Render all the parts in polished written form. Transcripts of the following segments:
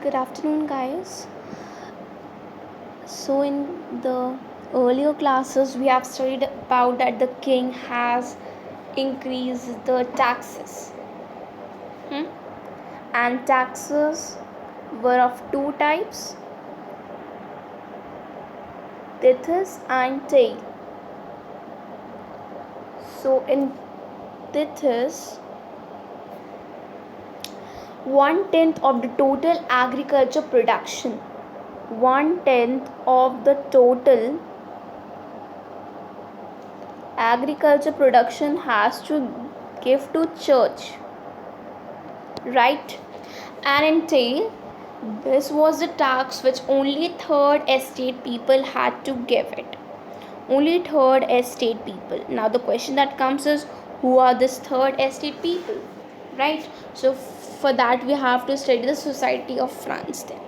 Good afternoon, guys. So, in the earlier classes, we have studied about that the king has increased the taxes. Hmm? And taxes were of two types, tithes and tail. So, in tithes, 1/10 of the total agriculture production, 1/10 of the total agriculture production has to give to church, right? And in tail, this was the tax which only third estate people had to give it. Only third estate people. Now the question that comes is, who are this third estate people, right? So for that we have to study the Society of France then.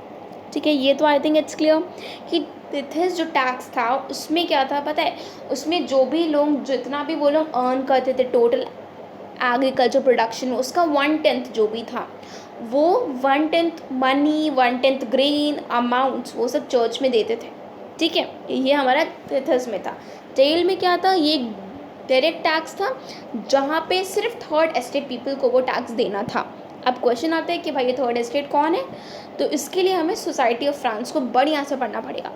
ठीक है, ये तो I think it's clear कि तिथिस जो tax था उसमें क्या था पता है, उसमें जो भी लोग जितना भी वो लोग अर्न करते थे टोटल एग्रीकल्चर प्रोडक्शन में, उसका 1/10 जो भी था वो 1/10 मनी 1/10 ग्रेन अमाउंट्स वो सब चर्च में देते थे. ठीक है, ये हमारा तिथिस में था. टेल में क्या था, ये डायरेक्ट टैक्स था जहाँ पे सिर्फ थर्ड एस्टेट पीपल को वो टैक्स देना था. अब क्वेश्चन आता है कि भाई ये थर्ड एस्टेट कौन है, तो इसके लिए हमें सोसाइटी ऑफ फ्रांस को बढ़िया से पढ़ना पड़ेगा.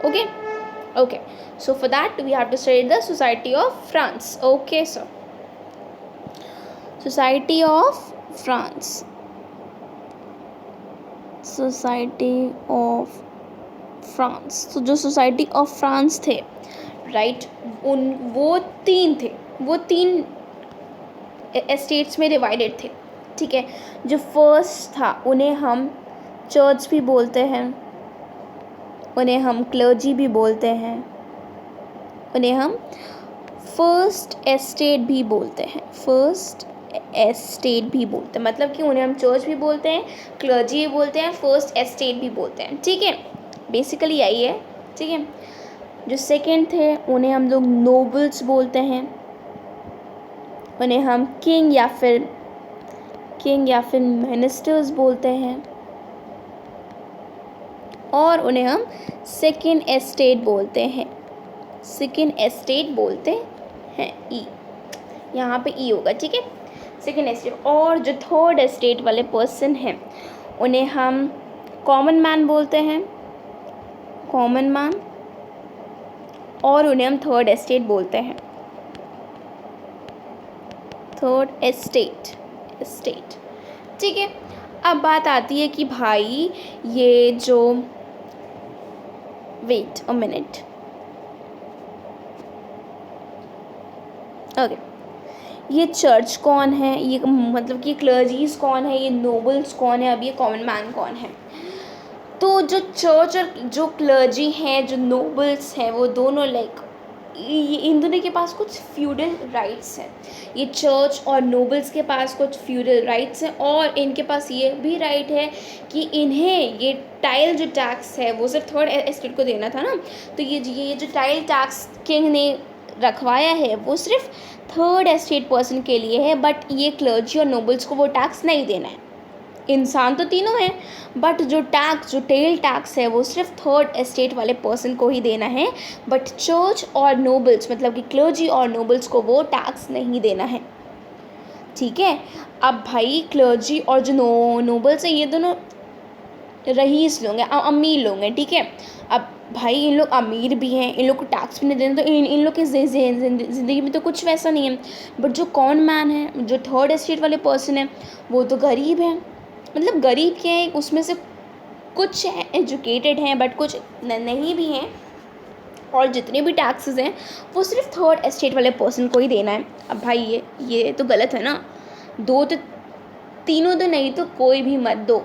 Okay so for that we have to study the society of France. Okay sir, society of France, society of France. तो जो सोसाइटी ऑफ फ्रांस थे, राइट, वो तीन एस्टेट्स में डिवाइडेड थे. ठीक है, जो फर्स्ट था उन्हें हम चर्च भी बोलते हैं, उन्हें हम क्लर्जी भी बोलते हैं, उन्हें हम फर्स्ट एस्टेट भी बोलते हैं. फर्स्ट एस्टेट भी बोलते हैं मतलब कि उन्हें हम चर्च भी बोलते हैं, क्लर्जी भी बोलते हैं, फर्स्ट एस्टेट भी बोलते हैं. ठीक है, बेसिकली यही है. ठीक है, जो सेकंड थे उन्हें हम लोग नोबल्स बोलते हैं, उन्हें हम किंग या फिर मिनिस्टर्स बोलते हैं, और उन्हें हम सेकंड एस्टेट बोलते हैं. सेकंड एस्टेट बोलते हैं. ई, यहाँ पे ई होगा. ठीक है, सेकंड एस्टेट. और जो थर्ड एस्टेट वाले पर्सन हैं उन्हें हम कॉमन मैन बोलते हैं, कॉमन मैन, और उन्हें हम थर्ड एस्टेट बोलते हैं, थर्ड एस्टेट. ठीक है, अब बात आती है कि भाई ये जो वेट अ मिनट. ओके, ये चर्च कौन है, ये मतलब कि क्लर्जीज कौन है, ये नोबल्स कौन है, अब ये कॉमन मैन कौन है. तो जो चर्च और जो क्लर्जी हैं, जो नोबल्स हैं, वो दोनों इन दोनों के पास कुछ फ्यूडल राइट्स हैं. ये चर्च और नोबल्स के पास कुछ फ्यूडल राइट्स हैं, और इनके पास ये भी राइट है कि इन्हें ये टाइल जो टैक्स है वो सिर्फ थर्ड एस्टेट को देना था ना. तो ये जो टाइल टैक्स किंग ने रखवाया है वो सिर्फ थर्ड एस्टेट पर्सन के लिए है, बट ये क्लर्जी और नोबल्स को वो टैक्स नहीं देना है. इंसान तो तीनों हैं, बट जो टेल टैक्स है वो सिर्फ थर्ड एस्टेट वाले पर्सन को ही देना है, बट चर्च और नोबल्स मतलब कि क्लर्जी और नोबल्स को वो टैक्स नहीं देना है. ठीक है, अब भाई क्लर्जी और जो नोबल्स हैं ये दोनों रईस लोग हैं, अमीर लोग हैं. ठीक है, अब भाई इन लोग अमीर भी हैं, इन लोग को टैक्स भी नहीं देना, तो इन लोग की ज़िंदगी में तो कुछ वैसा नहीं है. बट जो कॉमन मैन है, जो थर्ड एस्टेट वाले पर्सन है, वो तो गरीब हैं. मतलब गरीब क्या है, उसमें से कुछ एजुकेटेड हैं बट कुछ नहीं भी हैं, और जितने भी टैक्सेस हैं वो सिर्फ थर्ड एस्टेट वाले पर्सन को ही देना है. अब भाई ये तो गलत है ना. दो तो तीनों तो नहीं तो कोई भी मत दो.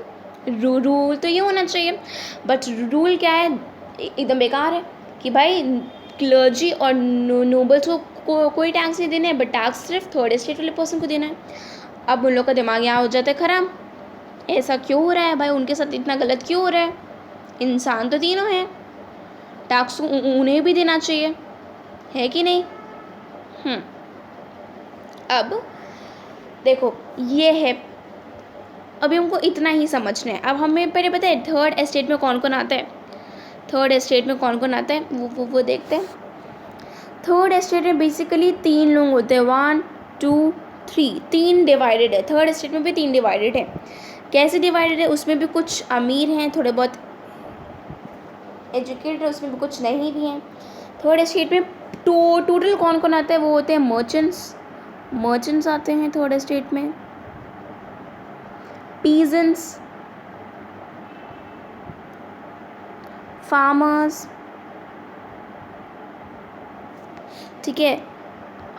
रूल तो ये होना चाहिए, बट रूल क्या है, एकदम बेकार है कि भाई क्लर्जी और नोबल्स को कोई टैक्स नहीं देना है, बट टैक्स सिर्फ थर्ड एस्टेट वाले पर्सन को देना है. अब उन लोग का दिमाग यहाँ हो जाता है ख़राब. ऐसा क्यों हो रहा है भाई, उनके साथ इतना गलत क्यों हो रहा है. इंसान तो तीनों हैं, टैक्स उन्हें भी देना चाहिए, है कि नहीं. अब देखो, ये है अभी हमको इतना ही समझना है। अब हमें पहले पता है थर्ड स्टेट में कौन कौन आता है, थर्ड स्टेट में कौन कौन आता है वो देखते हैं। थर्ड स्टेट में बेसिकली 3 लोग होते हैं, 1 2 3, 3 डिवाइडेड है। थर्ड स्टेट में भी 3 डिवाइडेड है। कैसे डिवाइडेड है, उसमें भी कुछ अमीर हैं, थोड़े बहुत एजुकेटेड है, उसमें भी कुछ नहीं भी हैं। थर्ड स्टेट में टोटल कौन कौन आता है, वो होते हैं मर्चेंट्स आते हैं थर्ड स्टेट में, पीजेंट्स, फार्मर्स, ठीक है,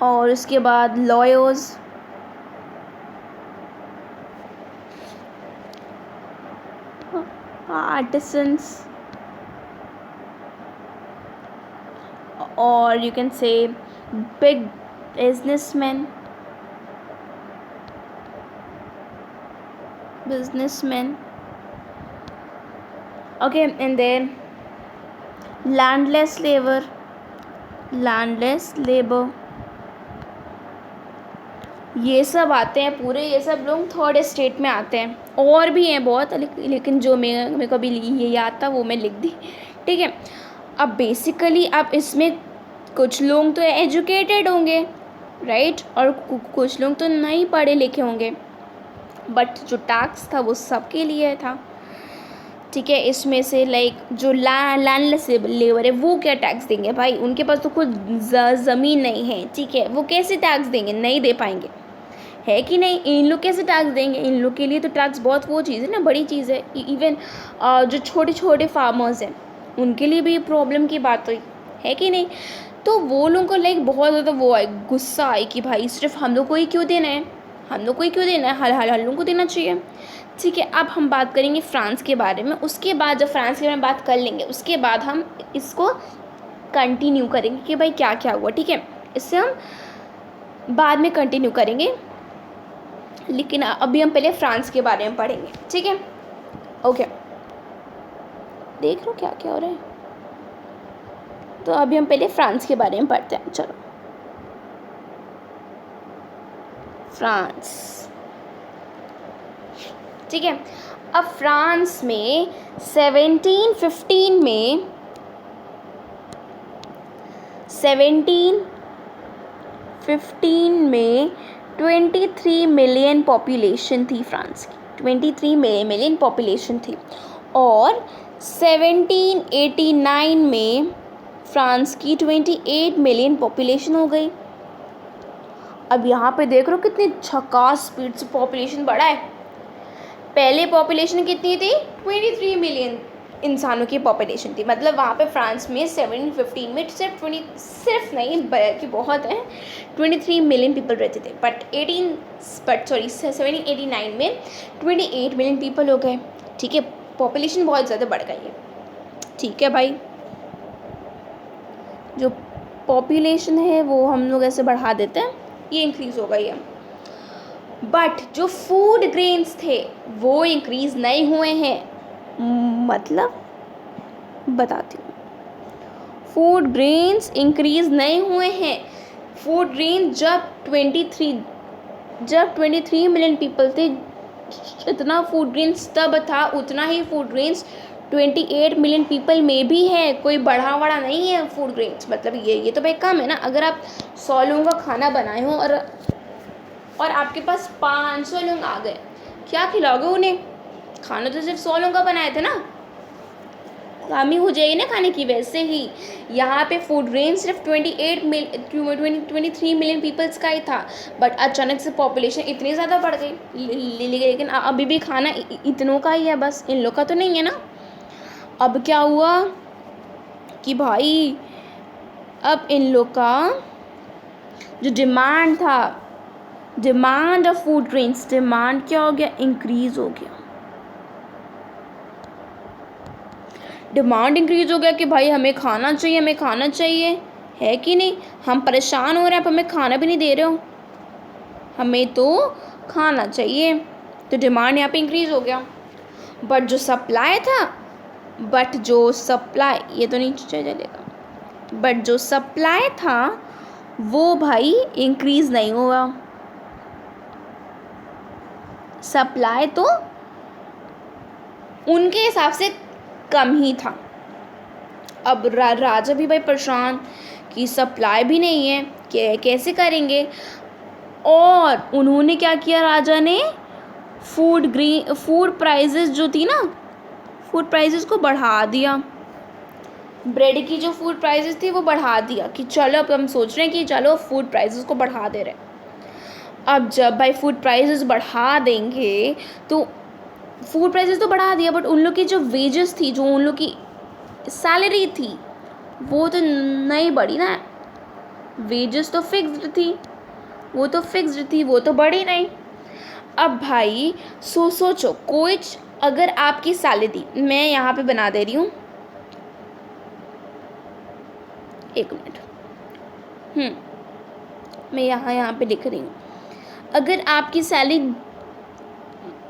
और उसके बाद लॉयर्स, आर्टिसंस, और you can say big businessman, okay, and then landless labor, ये सब आते हैं पूरे, ये सब लोग थर्ड स्टेट में आते हैं। और भी हैं बहुत, लेकिन जो मेरे को अभी ये याद था वो मैं लिख दी, ठीक है। अब बेसिकली अब इसमें कुछ लोग तो एजुकेटेड होंगे, राइट, और कुछ लोग तो नहीं पढ़े लिखे होंगे, बट जो टैक्स था वो सबके लिए था, ठीक है। इसमें से लाइक जो लैंडलेस लेबर है वो क्या टैक्स देंगे भाई, उनके पास तो खुद ज़मीन नहीं है, ठीक है, वो कैसे टैक्स देंगे, नहीं दे पाएंगे, है कि नहीं। इन लोग कैसे टैक्स देंगे, इन लोग के लिए तो टैक्स बहुत वो चीज़ है ना, बड़ी चीज़ है। इवन जो छोटे छोटे फार्मर्स हैं उनके लिए भी प्रॉब्लम की बात हुई, है कि नहीं। तो वो लोगों को लाइक बहुत ज़्यादा वो आए, गुस्सा आए कि भाई सिर्फ हम लोग को ही क्यों देना है, हम लोग को ही क्यों देना है, हर लोगों को देना चाहिए, ठीक है। अब हम बात करेंगे फ्रांस के बारे में, उसके बाद जब फ्रांस के बारे में बात कर लेंगे उसके बाद हम इसको कंटिन्यू करेंगे कि भाई क्या क्या हुआ, ठीक है। इससे हम बाद में कंटिन्यू करेंगे, लेकिन अभी हम पहले फ्रांस के बारे में पढ़ेंगे, ठीक है। ओके, देख लो क्या क्या हो रहा है। तो अभी हम पहले फ्रांस के बारे में पढ़ते हैं, चलो। फ्रांस, ठीक है। अब फ्रांस में 1715 में 23 मिलियन पॉपुलेशन थी फ्रांस की, 23 मिलियन पॉपुलेशन थी। और 1789 में फ्रांस की 28 मिलियन पॉपुलेशन हो गई। अब यहाँ पे देख रहे हो कितनी झकास स्पीड से पॉपुलेशन बढ़ा है। पहले पॉपुलेशन कितनी थी, 23 मिलियन इंसानों की पॉपुलेशन थी, मतलब वहाँ पे फ्रांस में 1715 में सिर्फ नहीं बल्कि बहुत है 23 मिलियन पीपल रहते थे। बट 1789 में 28 मिलियन पीपल हो गए, ठीक है। पॉपुलेशन बहुत ज़्यादा बढ़ गई है, ठीक है भाई। जो पॉपुलेशन है वो हम लोग ऐसे बढ़ा देते हैं, ये इंक्रीज़ हो गई है। बट जो फूड ग्रेन्स थे वो इंक्रीज़ नहीं हुए हैं, मतलब बताती हूँ, फूड ग्रेन्स इंक्रीज़ नहीं हुए हैं। फूड ग्रेन जब 23 मिलियन पीपल थे, जितना फूड ग्रेन्स तब था उतना ही फूड ग्रेन्स 28 मिलियन पीपल में भी है, कोई बढ़ा बढ़ा नहीं है फूड ग्रेन्स। मतलब ये तो भाई कम है ना। अगर आप 100 लोगों का खाना बनाए हो और आपके पास 500 लोग आ गए, क्या खिलाओगे उन्हें, खाना तो सिर्फ 100 लोगों का बनाए थे ना, कमी हो जाएगी ना खाने की। वैसे ही यहाँ पे फूड ग्रेन सिर्फ 23 मिलियन पीपल्स का ही था, बट अचानक से पॉपुलेशन इतनी ज़्यादा बढ़ गई, लेकिन अभी भी खाना इतनों का ही है, बस इन लोग का तो नहीं है ना। अब क्या हुआ कि भाई अब इन लोग का जो डिमांड था, demand of food grains, demand क्या हो गया, इंक्रीज़ हो गया। डिमांड इंक्रीज़ हो गया कि भाई हमें खाना चाहिए, है कि नहीं। हम परेशान हो रहे हैं, आप हमें खाना भी नहीं दे रहे हो, हमें तो खाना चाहिए, तो डिमांड यहाँ पे इंक्रीज़ हो गया। बट जो सप्लाई ये तो नहीं चलेगा, बट जो सप्लाई था वो भाई इंक्रीज़ नहीं हुआ, सप्लाई तो उनके हिसाब से कम ही था। अब राजा भी भाई परेशान कि सप्लाई भी नहीं है, कैसे करेंगे। और उन्होंने क्या किया, राजा ने फूड प्राइसेस जो थी ना, फूड प्राइसेस को बढ़ा दिया। ब्रेड की जो फूड प्राइसेस थी वो बढ़ा दिया कि चलो अब हम सोच रहे हैं कि चलो फूड प्राइसेस को बढ़ा दे रहे हैं। अब जब भाई फूड प्राइसेस बढ़ा देंगे तो फूड प्राइसेस तो बढ़ा दिया, बट उन लोग की जो वेजेस थी, जो उन लोग की सैलरी थी, वो तो नहीं बढ़ी ना। वेजेस तो फिक्स्ड थी, वो तो बढ़ी नहीं। अब भाई सोचो कोई, अगर आपकी सैलरी, मैं यहाँ पे बना दे रही हूँ, एक मिनट, मैं यहाँ पे लिख रही हूँ। अगर आपकी सैलरी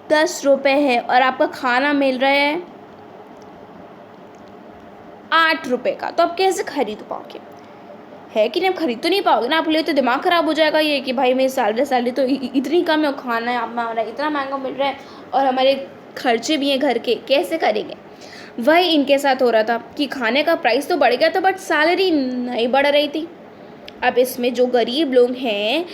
10 रुपये है और आपका खाना मिल रहा है 8 रुपये का, तो आप कैसे खरीद पाओगे, है कि नहीं? आप खरीद तो नहीं पाओगे ना। आप लिए तो दिमाग ख़राब हो जाएगा ये कि भाई मेरी सैलरी तो इतनी कम है, खाना है हमारा इतना महंगा मिल रहा है और हमारे खर्चे भी हैं घर के, कैसे करेंगे। वही इनके साथ हो रहा था कि खाने का प्राइस तो बढ़ गया था बट सैलरी नहीं बढ़ रही थी। अब इसमें जो गरीब लोग हैं,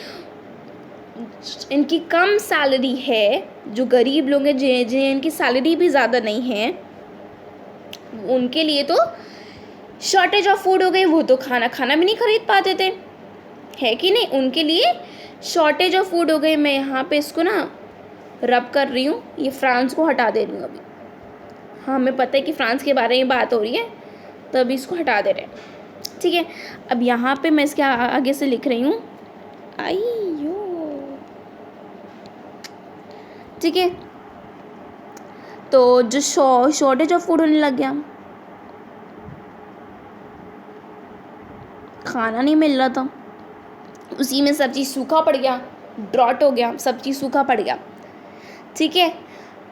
इनकी कम सैलरी है, जो गरीब लोग हैं जिन्हें इनकी सैलरी भी ज़्यादा नहीं है, उनके लिए तो शॉर्टेज ऑफ फूड हो गई। वो तो खाना भी नहीं खरीद पाते थे, है कि नहीं? उनके लिए शॉर्टेज ऑफ फूड हो गई। मैं यहाँ पे इसको ना रब कर रही हूँ, ये फ्रांस को हटा दे रही हूँ अभी। हाँ, हमें पता है कि फ्रांस के बारे में बात हो रही है, तो अभी इसको हटा दे रहे हैं, ठीक है। अब यहाँ पे मैं इसके आगे से लिख रही हूँ आइयो, ठीक है। तो जो शॉर्टेज ऑफ फूड होने लग गया, खाना नहीं मिल रहा था, उसी में सब चीज़ सूखा पड़ गया, ड्रॉट हो गया, सब चीज़ सूखा पड़ गया, ठीक है।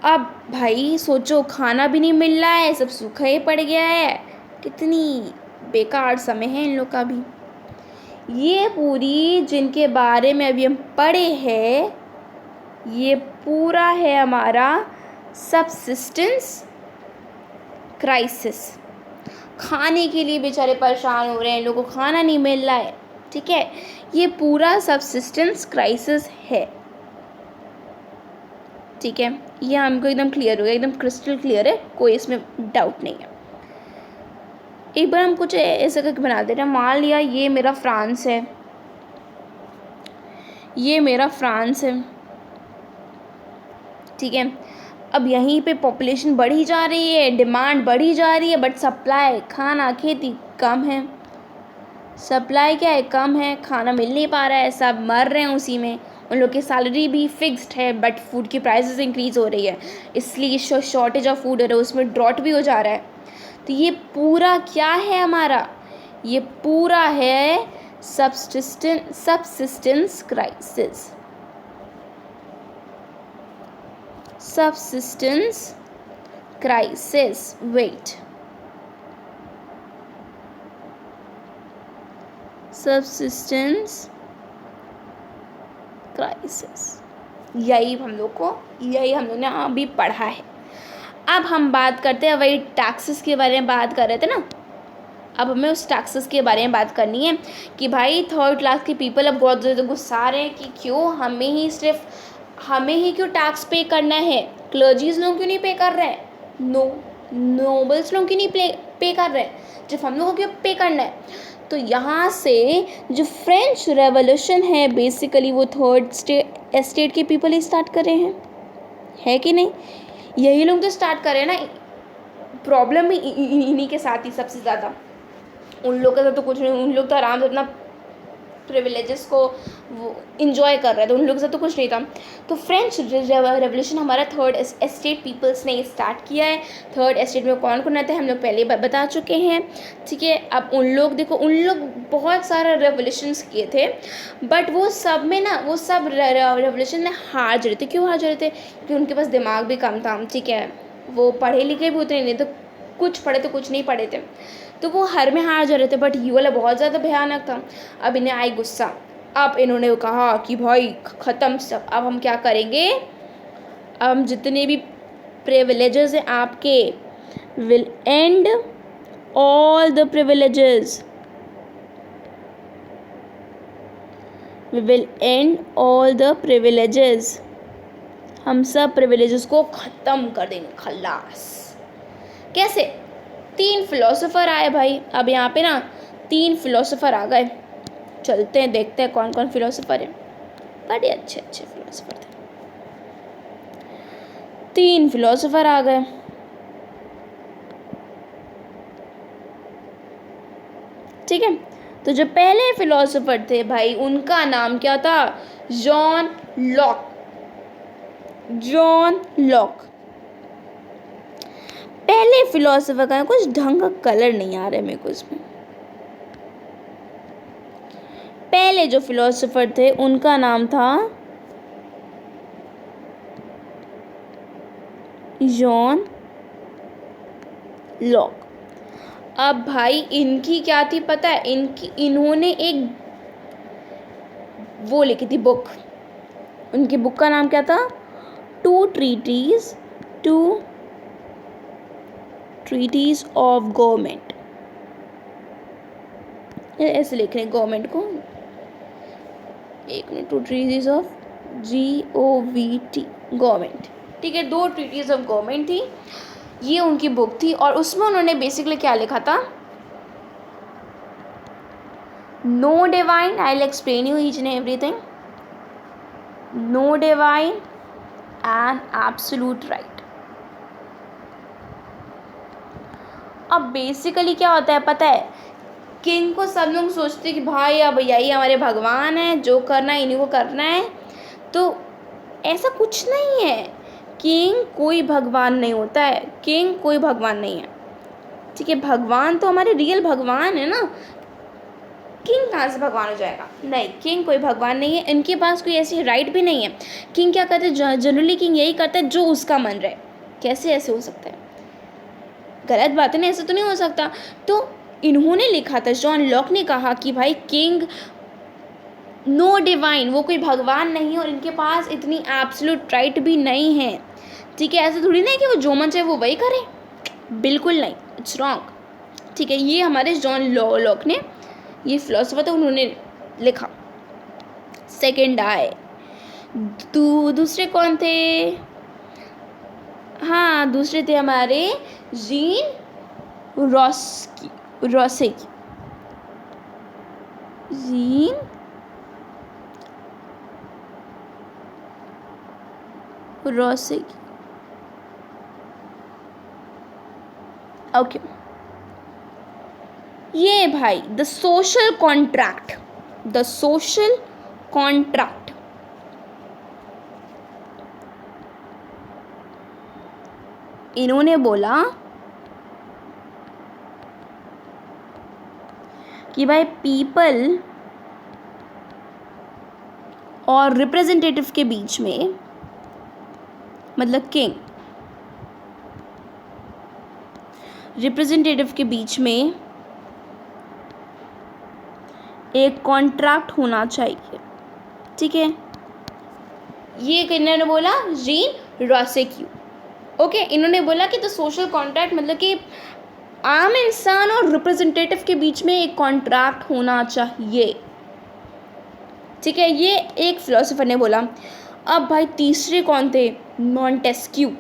अब भाई सोचो, खाना भी नहीं मिल रहा है, सब सूखा ही पड़ गया है, कितनी बेकार समय है इन लोग का भी। ये पूरी जिनके बारे में अभी हम पढ़े हैं, ये पूरा है हमारा सबसिस्टेंस क्राइसिस। खाने के लिए बेचारे परेशान हो रहे हैं, इन लोगों को खाना नहीं मिल रहा है, ठीक है। ये पूरा सबसिस्टेंस क्राइसिस है, ठीक है। ये हमको एकदम क्लियर हो गया, एकदम क्रिस्टल क्लियर है, कोई इसमें डाउट नहीं है। एक बार हम कुछ ऐसा करके बना दे रहे हैं। मान लिया ये मेरा फ्रांस है, ये मेरा फ्रांस है, ठीक है। अब यहीं पे पॉपुलेशन बढ़ी जा रही है, डिमांड बढ़ी जा रही है, बट सप्लाई, खाना खेती कम है। सप्लाई क्या है, कम है, खाना मिल नहीं पा रहा है, सब मर रहे हैं उसी में। उन लोग की सैलरी भी फिक्स्ड है बट फूड की प्राइसेस इंक्रीज़ हो रही है, इसलिए शॉर्टेज ऑफ फूड हो रहा है, उसमें ड्रॉट भी हो जा रहा है। तो ये पूरा क्या है हमारा, ये पूरा है subsistence crisis. Subsistence crisis, wait, subsistence crisis, यही हम लोग ने अभी पढ़ा है। अब हम बात करते हैं, वही टैक्सेस के बारे में बात कर रहे थे ना, अब हमें उस टैक्सेस के बारे में बात करनी है कि भाई 3rd क्लास के पीपल अब बहुत ज़्यादा गुस्सा रहे हैं कि क्यों हमें ही क्यों टैक्स पे करना है, क्लर्जीज लोग क्यों नहीं पे कर रहे हैं, नोबल्स लोग क्यों नहीं पे कर रहे हैं, सिर्फ हम लोग को क्यों पे करना है। तो यहाँ से जो फ्रेंच रेवोल्यूशन है, बेसिकली वो 3rd एस्टेट के पीपल ही स्टार्ट कर रहे हैं, है कि नहीं? यही लोग तो स्टार्ट कर रहे हैं ना। प्रॉब्लम भी इन्हीं के साथ ही सबसे ज़्यादा, उन लोग का तो कुछ नहीं, उन लोग तो आराम से अपना प्रिविलेजेस को वो इंजॉय कर रहे थे, उन लोग से तो कुछ नहीं था। तो फ्रेंच रेवोल्यूशन हमारा 3rd एस्टेट पीपल्स ने स्टार्ट किया है। 3rd एस्टेट में कौन कौन रहते हैं हम लोग पहले बता चुके हैं, ठीक है। अब उन लोग देखो, उन लोग बहुत सारा रेवोल्यूशंस किए थे, बट वो सब में ना, वो सब रेवोल्यूशन में हार जा रहे थे। क्यों हार जा रहे थे? क्योंकि उनके पास दिमाग भी कम था, ठीक है। वो पढ़े लिखे भी उतने नहीं, तो कुछ पढ़े तो कुछ नहीं पढ़े थे, तो वो हर में हार जा रहे थे। बट ये वाला बहुत ज़्यादा भयानक था। अब इन्हें आई गुस्सा, अब इन्होंने कहा कि भाई ख़त्म सब, अब हम क्या करेंगे, अब हम जितने भी प्रिविलेजेस है आपके, will end all the privileges, we will end all the privileges, हम सब प्रिविलेजेस को ख़त्म कर देंगे, खल्लास। कैसे? 3 फिलोसोफर आए भाई, अब यहाँ पे ना 3 फिलोसोफर आ गए, चलते हैं देखते हैं कौन कौन फिलोसोफर है, बड़े अच्छे अच्छे फिलोसोफर थे। 3 फिलोसोफर आ गए, ठीक है। तो जो पहले फिलोसोफर थे भाई उनका नाम क्या था? John Locke. जॉन लॉक पहले फिलोसोफर का, कुछ ढंग का कलर नहीं आ रहा है मेरे को इसमें। पहले जो फिलोसोफर थे उनका नाम था जॉन लॉक। अब भाई इनकी क्या थी पता है? इन्होंने एक वो लिखी थी बुक, उनकी बुक का नाम क्या था? टू ट्रीटीज ऑफ गवर्नमेंट, ऐसे लिख रहे हैं गवर्नमेंट को, एक मिनट, two treaties of GOVT government, ठीक है। 2 ट्रीटीज ऑफ गवर्नमेंट थी, ये उनकी बुक थी। और उसमें उन्होंने बेसिकली क्या लिखा था? No divine, I will explain you each and everything, no divine and absolute right. अब बेसिकली क्या होता है पता है? किंग को सब लोग सोचते हैं कि भाई अब यही हमारे भगवान है, जो करना है इन्हीं को करना है। तो ऐसा कुछ नहीं है, किंग कोई भगवान नहीं होता है, किंग कोई भगवान नहीं है, ठीक है। भगवान तो हमारे रियल भगवान है ना, किंग कहाँ से भगवान हो जाएगा? नहीं, किंग कोई भगवान नहीं है, इनके पास कोई ऐसी राइट भी नहीं है। किंग क्या करते हैं? जनरली किंग यही करता है जो उसका मन रहे। कैसे ऐसे हो सकता है? गलत बात है ना, ऐसा तो नहीं हो सकता। तो इन्होंने लिखा था, जॉन लॉक ने कहा कि भाई किंग नो डिवाइन, वो कोई भगवान नहीं है और इनके पास इतनी एब्सोल्यूट राइट भी नहीं है, ठीक है। ऐसा थोड़ी ना है कि वो जो मन चाहे वो वही करे, बिल्कुल नहीं, इट्स रॉन्ग, ठीक है। ये हमारे जॉन लॉक ने, ये फिलोसोफर थे, उन्होंने लिखा। सेकंड आए दूसरे कौन थे? हाँ, दूसरे थे हमारे जीन रॉसेकी, जीन रॉसेकी, ओके। ये भाई the social contract, the social contract, इन्होंने बोला कि भाई पीपल और रिप्रेजेंटेटिव के बीच में, मतलब किंग रिप्रेजेंटेटिव के बीच में एक कॉन्ट्रैक्ट होना चाहिए, ठीक है। ये किन्होंने बोला? जीन रॉसेकी, ओके। इन्होंने बोला कि द सोशल कॉन्ट्रैक्ट मतलब कि आम इंसान और रिप्रेजेंटेटिव के बीच में एक कॉन्ट्रैक्ट होना चाहिए, ठीक है। ये एक फिलोसोफर ने बोला। अब भाई तीसरे कौन थे? मॉन्टेस्क्यू।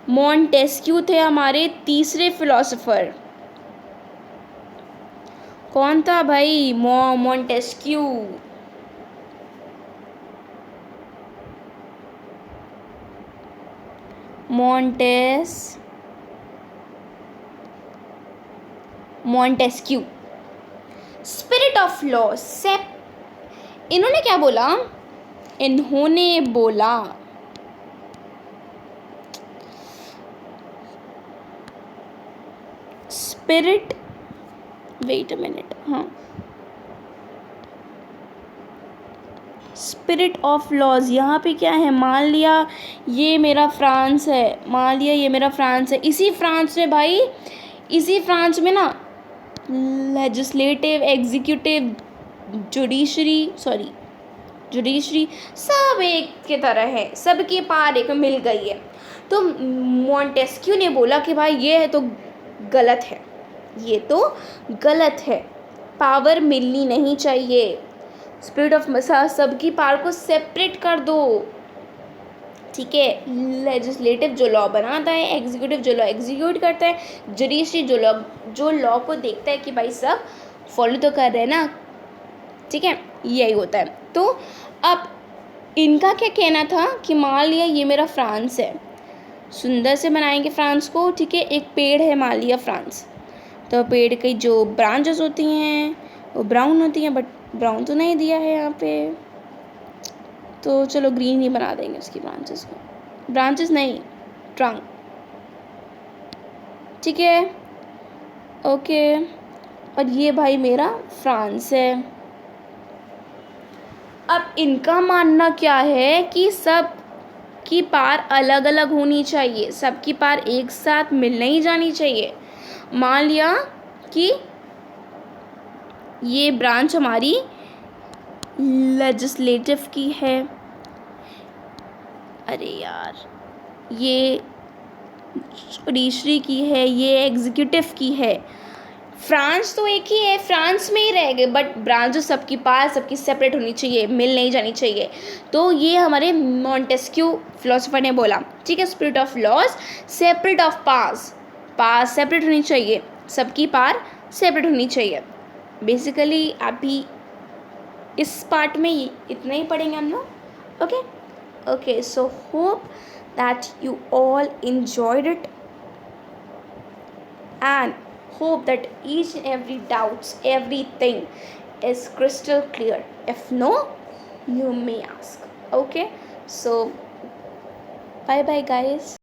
मॉन्टेस्क्यू थे हमारे तीसरे फिलोसोफर। कौन था भाई? Montesquieu. Montesquieu, spirit of law, इन्होंने क्या बोला? इन्होंने बोला स्पिरिट, वेट अ मिनट, हाँ, स्पिरिट ऑफ लॉज। यहाँ पे क्या है? मान लिया ये मेरा फ्रांस है, मान लिया ये मेरा फ्रांस है, इसी फ्रांस में भाई, इसी फ्रांस में ना लेजिस्लेटिव, एग्जीक्यूटिव, जुडिशरी सब एक की तरह है, सबकी पार एक मिल गई है। तो मॉन्टेस्क्यू ने बोला कि भाई ये है तो गलत है, ये तो गलत है, पावर मिलनी नहीं चाहिए, स्पिरिट ऑफ मसाज सबकी पावर को सेपरेट कर दो, ठीक है। लेजिस्लेटिव जो लॉ बनाता है, एग्जीक्यूटिव जो लॉ एग्जीक्यूट करता है, जुडिशरी जो लॉ को देखता है कि भाई सब फॉलो तो कर रहे हैं ना, ठीक है, यही होता है। तो अब इनका क्या कहना था कि मान लिया ये मेरा फ्रांस है, सुंदर से बनाएंगे फ्रांस को, ठीक है, एक पेड़ है मान लिया फ्रांस, तो पेड़ की जो ब्रांचेस होती हैं वो ब्राउन होती हैं, बट ब्राउन तो नहीं दिया है यहाँ पे, तो चलो ग्रीन ही बना देंगे उसकी ब्रांचेस को, ब्रांचेस नहीं, ट्रंक, ठीक है, ओके। और ये भाई मेरा फ्रांस है। अब इनका मानना क्या है कि सब की पार अलग अलग होनी चाहिए, सबकी पार एक साथ मिल नहीं जानी चाहिए। मान लिया कि ये ब्रांच हमारी लेजिस्लेटिव की है, अरे यार ये जुडिशरी की है, ये एग्जीक्यूटिव की है, फ्रांस तो एक ही है, फ्रांस में ही रह गए, बट ब्रांचेस सबकी पास सबकी सेपरेट होनी चाहिए, मिल नहीं जानी चाहिए। तो ये हमारे मॉन्टेस्क्यू फिलोसोफर ने बोला, ठीक है, spirit of laws separate of powers separate होनी चाहिए, सबकी पार सेपरेट होनी चाहिए। बेसिकली अभी इस पार्ट में इतना ही पढ़ेंगे हम लोग, okay okay. So hope that you all enjoyed it and hope that each and every doubts, everything is crystal clear. If no, you may ask, okay. So bye bye guys.